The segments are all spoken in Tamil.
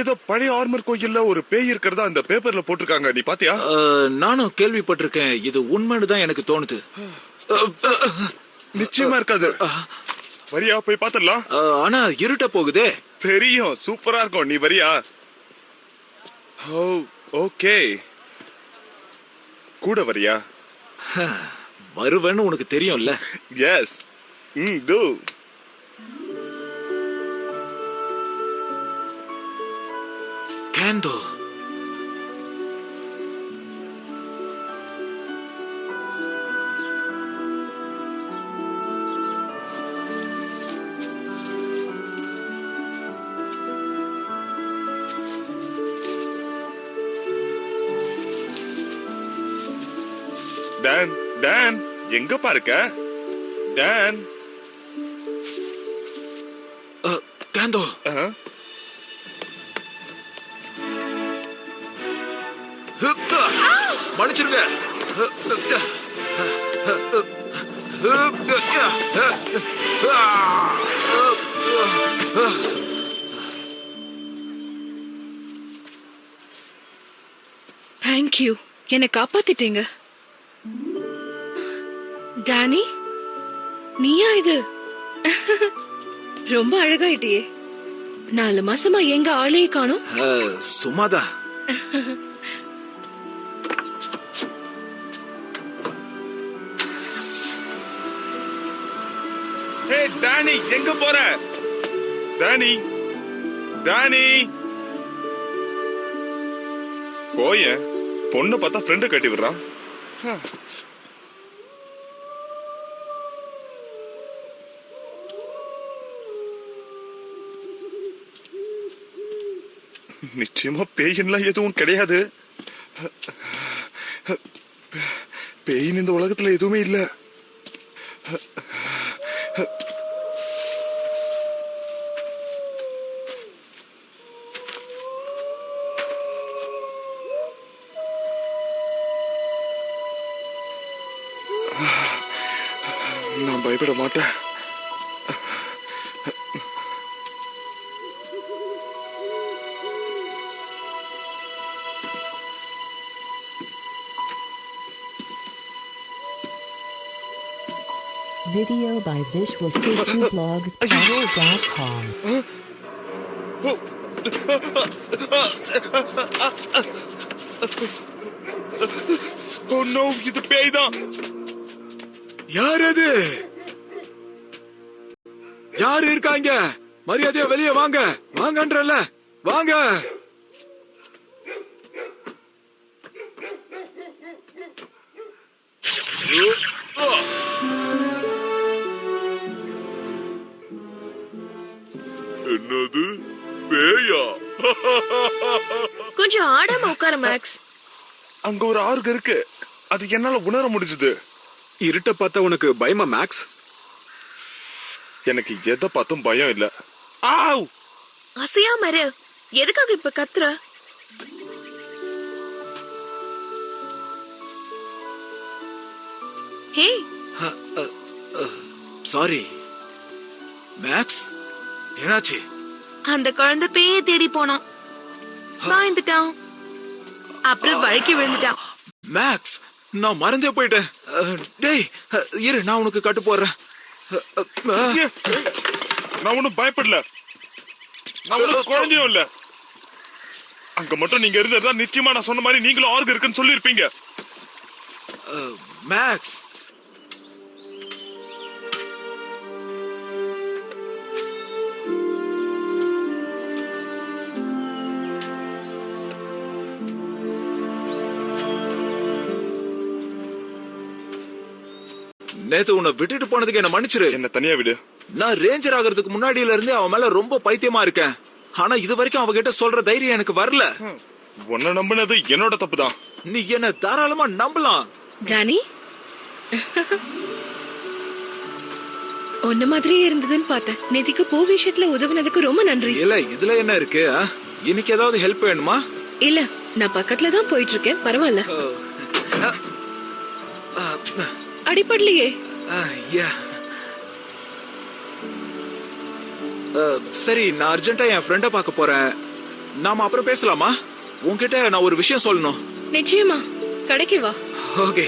ஏதோ பழைய ஆர்மர் கோயில்ல ஒரு பேய் இருக்கிறதா அந்த பேப்பர்ல போட்டிருக்காங்க, நீ பாத்தியா? நானும் கேள்விப்பட்டிருக்கேன். இது உண்மைன்னு தான் எனக்கு தோணுது. நிச்சயமா இருக்காது. வரியா போய் பாத்துடலாம்? ஆனா இருட்ட போகுதே. தெரியும், சூப்பரா இருக்கும். நீ வரியா? ஓகே, கூட வரியா? வருவேன்னு உனக்கு தெரியும்ல. எஸ், கோ. கேண்டோ. டான், டான், எங்க பாருக்க? டான். கேண்டோ. மன்னிச்சிருங்க. தேங்க்யூ, என்னை காப்பாத்திட்டீங்க. டானி, நீயா இது? ரொம்ப அழகாயிட்டியே. 4 மாசமா எங்க ஆளையே காணோம். சும்மாதா. டானி, எங்க போற? டானி, டானி, போய பொண்ணு பார்த்தா ஃப்ரெண்டு கட்டி விடுறான். நிச்சயமா பேயின்லாம் எதுவும் கிடையாது. பேயின் இந்த உலகத்துல எதுவுமே இல்ல. நான் பயப்பட மாட்டேன். Video by visualcityblogs.com. Oh no, இது பேய் தான். யார் அது? யார் இருக்காங்க? மரியாதையா வெளியே வாங்க. வாங்கன்றல, வாங்க. என்னது பேயா? கொஞ்சம் ஆடாம உட்கார மேக்ஸ். அங்க ஒரு ஆர்க் இருக்கு, அது என்னால உணர முடிஞ்சது. இருட்ட பார்த்தா உனக்கு பயமா மேக்ஸ்? எனக்கு எதை பார்த்தும் பயம் இல்ல. ஆவ், அசையாம இரு. எதுக்காக இப்ப கத்துற? ஹே, சாரி மேக்ஸ், என்னாச்சு? அந்த குழந்தை பேய தேடி போனான், சாய்ந்துட்டான், அப்புறம் வழுக்கி விழுந்துட்டான். மேக்ஸ், நான் மறந்தே போயிட்டேன். டேய் இரு, நான் உனக்கு கட்டு போடுறேன். நான் ஒன்னும் பயப்படல. நான் ஒன்னும் குழந்தையும் இல்ல. அங்க மட்டும் நீங்க இருந்ததா நிச்சயமா நான் சொன்ன மாதிரி நீங்களும் ஆர்க் இருக்குன்னு சொல்லிருப்பீங்க. மேக்ஸ், நேத்து உன்னை விட்டுட்டு போனதுக்கு என்ன மன்னிச்சிரு. என்ன தனியா விடு. நான் ரேஞ்சர் ஆகிறதுக்கு முன்னாடியில இருந்து அவன் மேல ரொம்ப பைத்தியமா இருக்கேன். ஆனா இது வரைக்கும் அவகிட்ட சொல்ற தைரியம் எனக்கு வரல. உன்னை நம்பினது என்னோட தப்பு தான். நீ என்ன தாராளமா நம்பலாம். டானி, ஒன்ன மாதிரியே இருந்ததுன்னு பார்த்தேன். நேத்திக்கு பூ விஷயத்துல உதவுனதுக்கு ரொம்ப நன்றி. இல்ல, இதுல என்ன இருக்கு? இன்னைக்கு ஏதாவது ஹெல்ப் வேணுமா? இல்ல, நான் பக்கத்துல தான் போயிட்டு இருக்கேன். பரவாயில்ல. அடிப்படலையே. சரி, நான் அர்ஜென்ட்டா என் ஃப்ரெண்ட பார்க்க போறேன். நாம அப்புறம் பேசலாமா? உன்கிட்ட நான் ஒரு விஷயம் சொல்லணும். நிச்சயமா, கடைக்கு வா. ஓகே.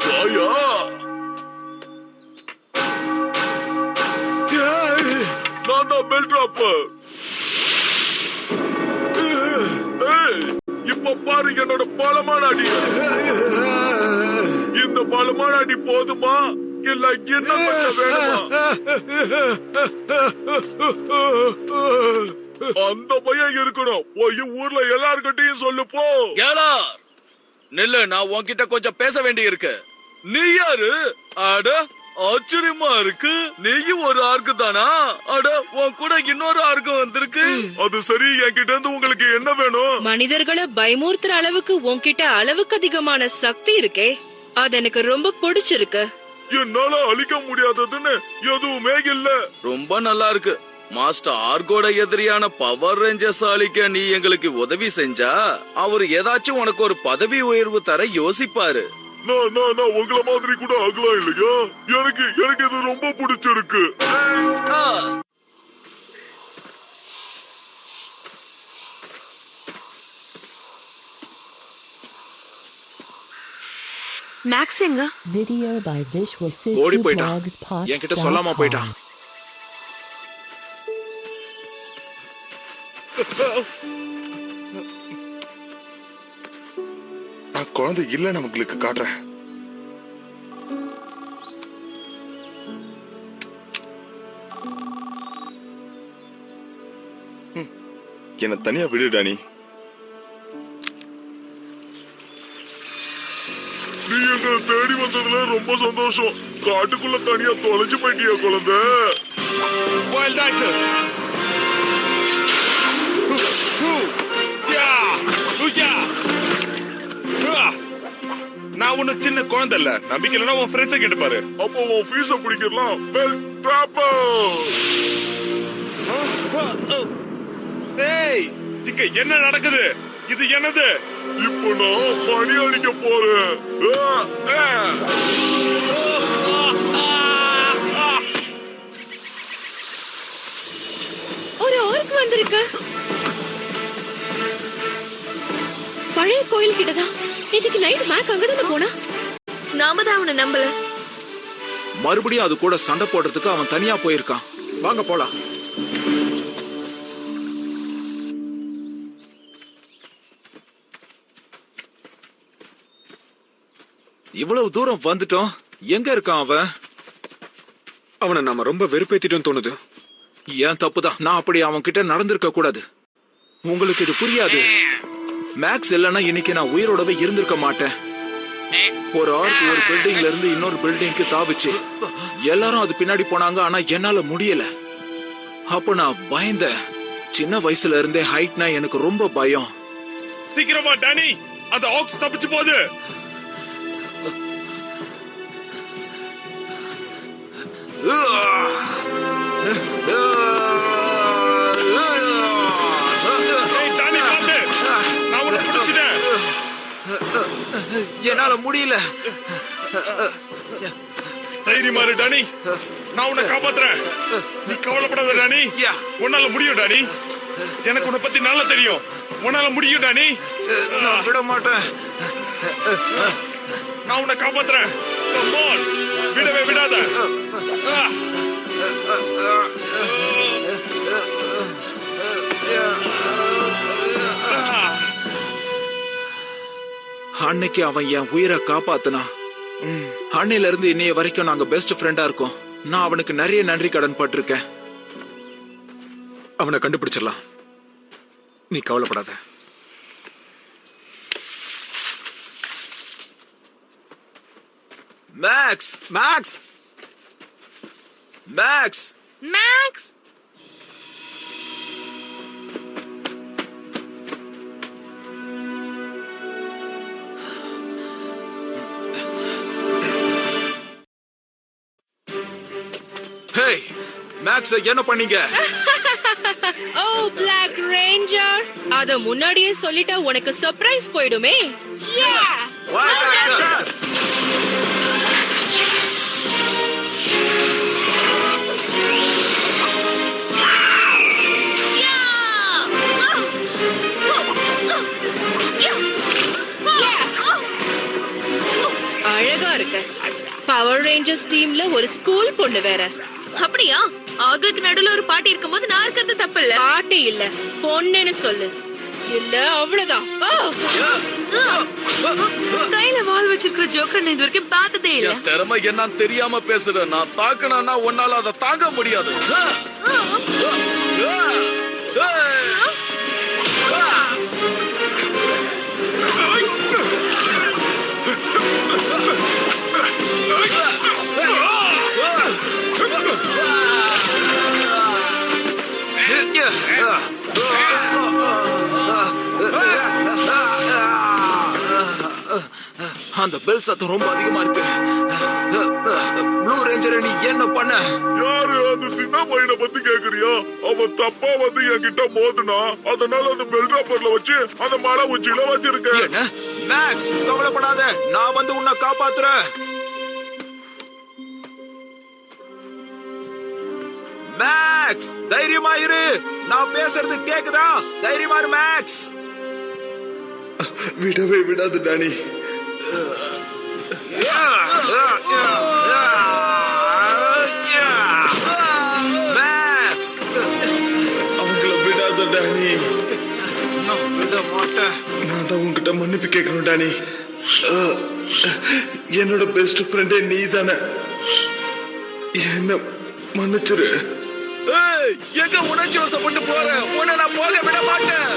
வாயா. நான் தான் பெல்ட்ராப். இப்ப பாரு என்னோட பலமான அடி. இந்த பலமான அடி போதுமா இல்ல என்ன கொஞ்சம் வேணுமா? அந்த பையன் இருக்கணும். போய் ஊர்ல எல்லார்கிட்டயும் சொல்லு போ. நில்லு, நான் உன்கிட்ட கொஞ்சம் பேச வேண்டி இருக்கு. நீ யாரு? அட ஆச்சரியமா இருக்கு. நீயும் ஒரு ஆர்க்கு தானா? அட உன் கூட இன்னொரு ஆர்க்கு வந்திருக்கு. அது சரி, என்கிட்ட இருந்து உங்களுக்கு என்ன வேணும்? மனிதர்களை பயமுறுத்துற அளவுக்கு உன்கிட்ட அளவுக்கு அதிகமான சக்தி இருக்கே, அது எனக்கு ரொம்ப பிடிச்சிருக்கு. என்னால அழிக்க முடியாததுன்னு எதுவுமே இல்ல. ரொம்ப நல்லா இருக்கு. மாஸ்டர் ஆர்கோட எதிரியான பவர் ரேஞ்சர்ஸ் அழிக்க நீ எங்களுக்கு உதவி செஞ்சா அவரு ஏதாச்சும் உனக்கு ஒரு பதவி உயர்வு தர யோசிப்பாரு. நான் உங்கள மாதிரி கூட ஆகலாம் இல்லையா? எனக்கு இது ரொம்ப பிடிச்சிருக்கு. மேக்ஸ் எங்க? Video by Visual City ஓடி போயிட்டான். Blogspot. என்கிட்ட சொல்லாம போயிட்டான். நான் குழந்தை இல்லன்னு உங்களுக்கு காட்டுறேன். என்ன தனியா விடுடா நீ. நீ எங்களை தேடி வந்ததுல ரொம்ப சந்தோஷம். காட்டுக்குள்ள தனியா தொலைஞ்சு போயிட்டியா குழந்தை? Wild access. நான் ஒண்ணு சின்ன குழந்தை இல்ல. நம்பிக்கை இல்லைன்னா உன் ஃப்ரெண்ட்ஸை கேட்டு பாரு. அப்போ உன் ஃபீஸ பிடிக்கலாம். பெல்ட்ராப். ஏய், இங்க என்ன நடக்குது? இது என்னது? இப்போ நான் பணி அடிக்க போறேன். ஒரு ஆர்க் வந்திருக்கு. பழைய கோயில் கிட்டதான். இன்னைக்கு நைட் மேக் அங்கதானே போனா. நாம தான் அவனை நம்பல. மறுபடியும் அது கூட சண்டை போடுறதுக்கு அவன் தனியா போயிருக்கான். வாங்க போலாம். இவ்வளவு தூரம் வந்துட்டோம். எங்க இருக்கான் அவன்? அவனை நாம ரொம்ப வெறுப்பேத்திட்டோம் தோணுது. ஏன் தப்புதான். நான் அப்படி அவன் கிட்ட நடந்திருக்க கூடாது. உங்களுக்கு இது புரியாது. மேக்ஸ் இல்லைன்னா இன்னைக்கு நான் உயிரோடவே இருந்திருக்க மாட்டேன். ஒரு ஆர்க் ஒரு பில்டிங்ல இருந்து இன்னொரு பில்டிங்க்கு தாவிச்சு எல்லாரும் அது பின்னாடி போனாங்க. ஆனா என்னால முடியல. அப்ப நான் பயந்தேன். சின்ன வயசுல இருந்தே ஹைட்னா எனக்கு ரொம்ப பயம். சீக்கிரமா டானி, அந்த ஆக்ஸ் தப்பிச்சு போகுது. என்னால முடியல. தைரியமா இரு டானி, நான் உன்னை காப்பாத்துறேன். நீ கவலைப்படாத டானி, உன்னால முடியும் டானி. எனக்கு உன்னை பத்தி நல்லா தெரியும். உன்னால முடியும் டானி. நான் விட மாட்டேன். நான் உன்னை காப்பாத்துறேன். Come on, விடவே விடாத. அன்னைக்கு அவன் என் உயிரை காப்பாத்தினான். அன்னையில இருந்து இன்னைய வரைக்கும் நாங்க பெஸ்ட் ஃப்ரெண்டா இருக்கோம். நான் அவனுக்கு நிறைய நன்றி கடன் பட்டிருக்கேன். அவனை கண்டுபிடிச்சிடலாம், நீ கவலைப்படாத. Max, Max, Max, Max. Max என்ன பண்ணீங்க? ஓ பிளாக் ரேஞ்சர், அத முன்னாடியே சொல்லிட்டா உனக்கு சர்ப்ரைஸ் போயிடுமே. அழகா இருக்க. பவர் ரேஞ்சர்ஸ் டீம்ல ஒரு ஸ்கூல் பொண்ணு வேற. அப்படியா? ஆகுக்கு நடுவுல ஒரு பாட்டி இருக்கும்போது நான் இருக்கிறது தப்பு இல்ல. பாட்டி இல்ல, பொண்ணுன்னு சொல்லு. இல்ல அவ்வளவுதான். கையில வால் வச்சிருக்கிற ஜோக்கர் நான் இது வரைக்கும் பார்த்ததே இல்ல. என் திறமை என்னன்னு தெரியாம பேசுறேன். நான் தாக்கணும்னா உன்னால அதை தாங்க முடியாது. அந்த பெல் சத்தம் ரொம்ப அதிகமா இருக்கு. ப்ளூ ரேஞ்சர், நீ என்ன பண்ண? யாரு அந்த சின்ன பையனை பத்தி கேக்குறியா? அவன் தப்பா வந்து என்கிட்ட மோதுனா, அதனால அந்த பெல் டிராப்பர்ல வச்சு அந்த மலை உச்சியில வச்சிருக்கேன். என்ன? மேக்ஸ், கவலைப்படாத, நான் வந்து உன்னை காப்பாத்துறேன். மேக்ஸ், தைரியமா இரு. நான் பேசுறது கேக்குதா? தைரியமா இரு மேக்ஸ். விடவே விடாது டானி. மேக்ஸ், அவங்கள விடாத டானி. நான் விட மாட்டேன். நான் தான் உன்கிட்ட மன்னிப்பு கேட்கணும் டானி. என்னோட பெஸ்ட் ஃப்ரெண்டே நீ தானே. என்ன மன்னிச்சிரு. எங்க உணர்ச்சி வசப்பட்டு போற? உன்னை நான் போக விட மாட்டேன்.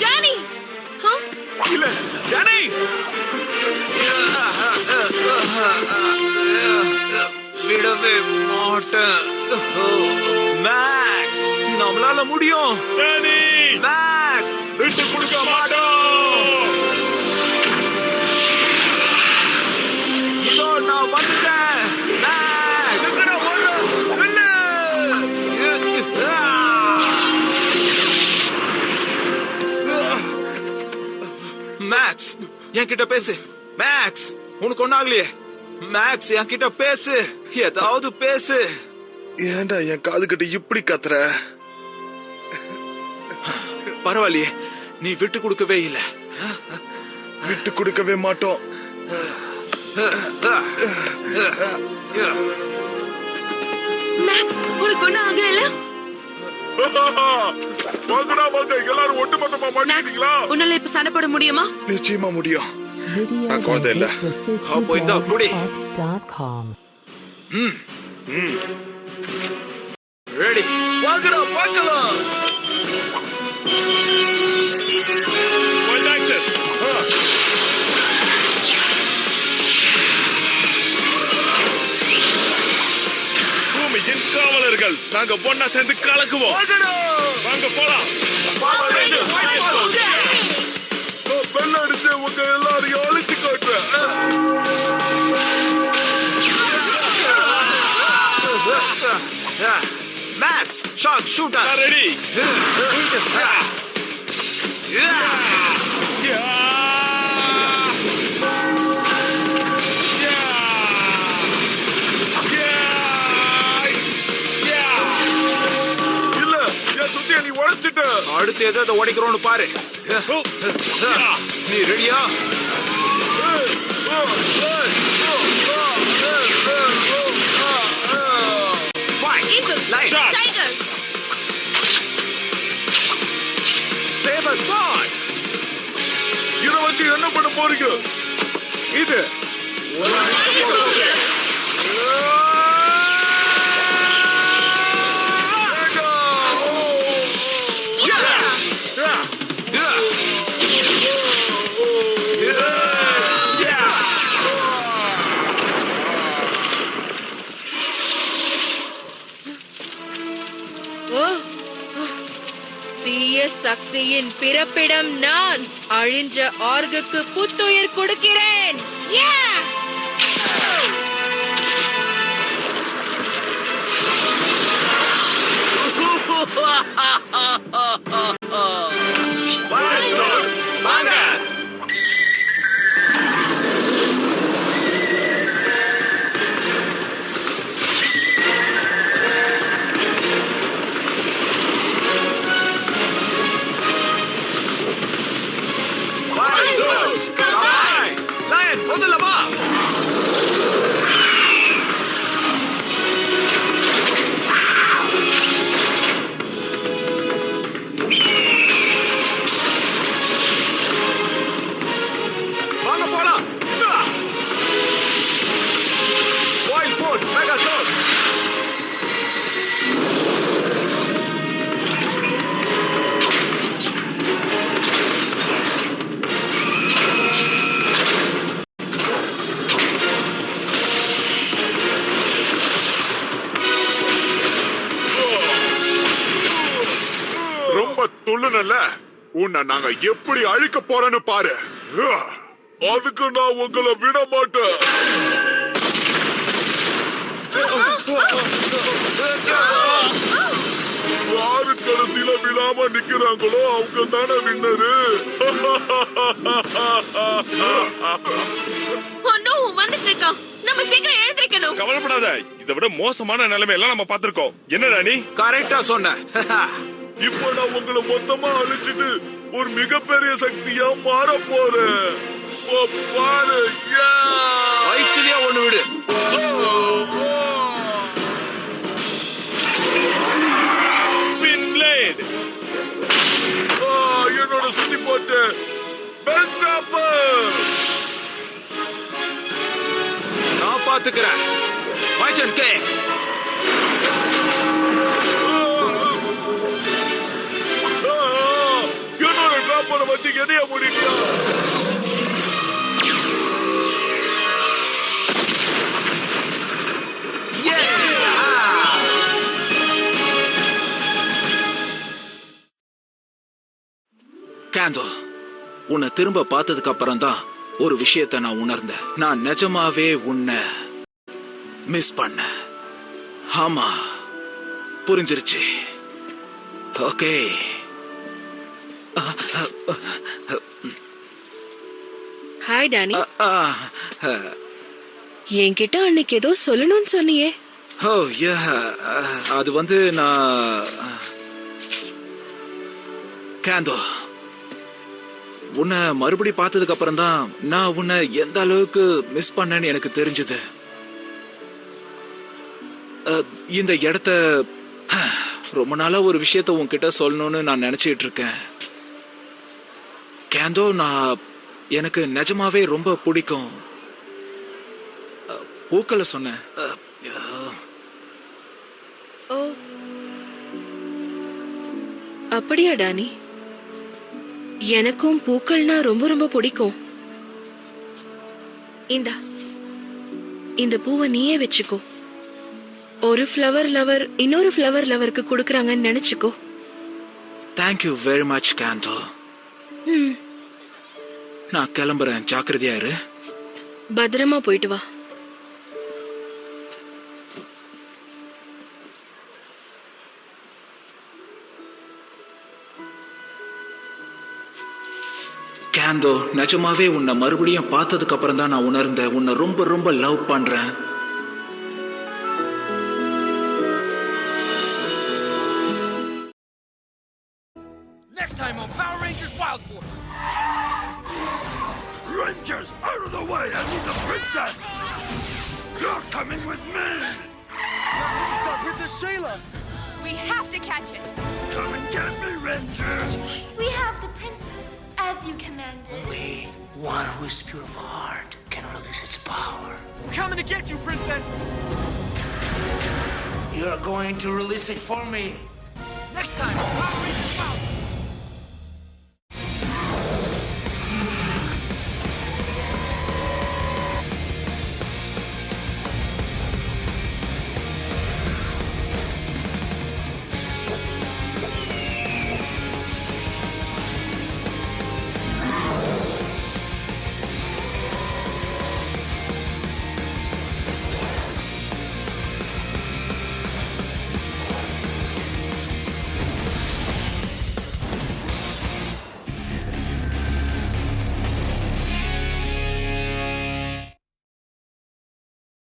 டானி, இல்ல டானி, விடவே மாட்டேன். மேக்ஸ், நம்மளால முடியும். டானி, மேக்ஸ், விட்டு கொடுக்க மாட்டோம். இதோ நான் வந்துட்டேன். மேக்ஸ், மேக்ஸ், என்கிட்ட பேசு. மேக்ஸ், உனக்கு ஒண்ணாகலையே. மேக்ஸ், என்கிட்ட பேசு. ஏதாவது பேசு. ஏன்டா என் காது கிட்ட இப்படி கத்துற? பரவாயில்லையே, நீ விட்டு கொடுக்கவே இல்ல. விட்டு கொடுக்கவே மாட்டோம். மேக்ஸ், உனக்கு ஒண்ணும் ஆகல? வாங்கடா வாங்க, எல்லாரும் ஒட்டுமொத்தமா மாட்டிக்கிட்டீங்களா? உன்னால இப்ப சண்டை போட முடியுமா? நிச்சயமா முடியும். Video நான் by குழந்தை இல்ல. This was sent to அப்போ இந்த புடி. BrandonPot.com. ரெடி? வாங்கடா பார்க்கலாம். One like this. பூமியின் காவலர்கள் நாங்க பொண்ணா சேர்ந்து கலக்குவோம். வாங்க போலாம். பெல் அடிச்சு உங்க எல்லாரையும் அழிச்சு காட்டுறேன். Max, shark shooter. ரெடி. இல்ல, என் சுத்திய நீ உடைச்சிட்ட. அடுத்து எதை உடைக்கிறோன்னு பாரு. நீ ரெடியா? Eagle, Light. Tiger, Saber sword. இத வச்சு என்ன பண்ண போறீங்க? இது ஓ, தீய சக்தியின் பிறப்பிடம் நான். அழிஞ்ச ஆர்குக்கு புத்துயிர் கொடுக்கிறேன். ரொம்ப துள்ளுனல்ல, உன்னை நாங்க எப்படி அழிக்க போறேன்னு பாரு. அதுக்கு நான் உங்களை விட மாட்டேன். யாரு கடைசியில விழாம நிக்கிறாங்களோ அவங்க தானே வின்னரு. வந்துட்டு இருக்கான். நம்ம சீக்கிரம் எழுந்திருக்கணும். கவலைப்படாத, இதை விட மோசமான நிலைமை எல்லாம் நம்ம பார்த்திருக்கோம். என்னடா நீ கரெக்டா சொன்ன. இப்ப நான் உங்களை மொத்தமா அழிச்சிட்டு ஒரு மிகப்பெரிய சக்தியா மாற போறேன். பாரு. வயிற்றுலயே ஒண்ணு விடு. பின்லேட். என்னோட சுத்தி போச்சு. நான் பாத்துக்கிறேன். வைச்சன் கே. என்னோட டிராப்பரை வச்சு எதைய முடியா? கேண்டோ, உன்னை திரும்ப பார்த்ததுக்கு அப்புறம் தான் ஒரு விஷயத்தை நான் உணர்ந்தேன். நான் நிஜமாவே உன்னை மிஸ் பண்ண. ஆமா, புரிஞ்சிருச்சு. ஓகே. Hi Danny. என்கிட்ட அன்னைக்கு ஏதோ சொல்லணும்னு சொன்னியே. ஓ யா, அது வந்து நான் கேண்டோ, உன்னை மறுபடி பார்த்ததுக்கு அப்புறம் தான் நான் உன்னை எந்த அளவுக்கு மிஸ் பண்ணேன்னு எனக்கு தெரிஞ்சது. இந்த இடத்த ரொம்ப நாளா ஒரு விஷயத்த உன்கிட்ட சொல்லணும்னு நான் நினைச்சிட்டு இருக்கேன். கேண்டோ, நான் எனக்கு நிஜமாவே ரொம்ப பிடிக்கும் பூக்களை சொன்னேன். ஓ, அப்படியா டானி? எனக்கும் பூக்கள்னா ரொம்ப ரொம்ப பிடிக்கும். இந்த பூவை நீயே வச்சுக்கோ. ஒரு ஃப்ளவர் லவர் இன்னொரு ஃப்ளவர் லவருக்கு கொடுக்கறாங்கன்னு நினைச்சுக்கோ. தேங்க்யூ வெரி மச் கேண்டோ. நான் கிளம்புறேன். ஜாக்கிரதையா இரு. பத்திரமா போயிட்டு வா. கேண்டோ, நிஜமாவே உன்னை மறுபடியும் பார்த்ததுக்கு அப்புறம் தான் நான் உணர்ந்தேன் உன்னை ரொம்ப ரொம்ப லவ் பண்றேன். Next time on Power Rangers Wild Force. Rangers, out of the way! I need the princess! You're coming with me! It's got Princess Shayla! We have to catch it! Come and get me, Rangers! We have the princess, as you commanded. Only one who is pure of heart can release its power. We're coming to get you, princess! You're going to release it for me. Next time on Power Rangers Wild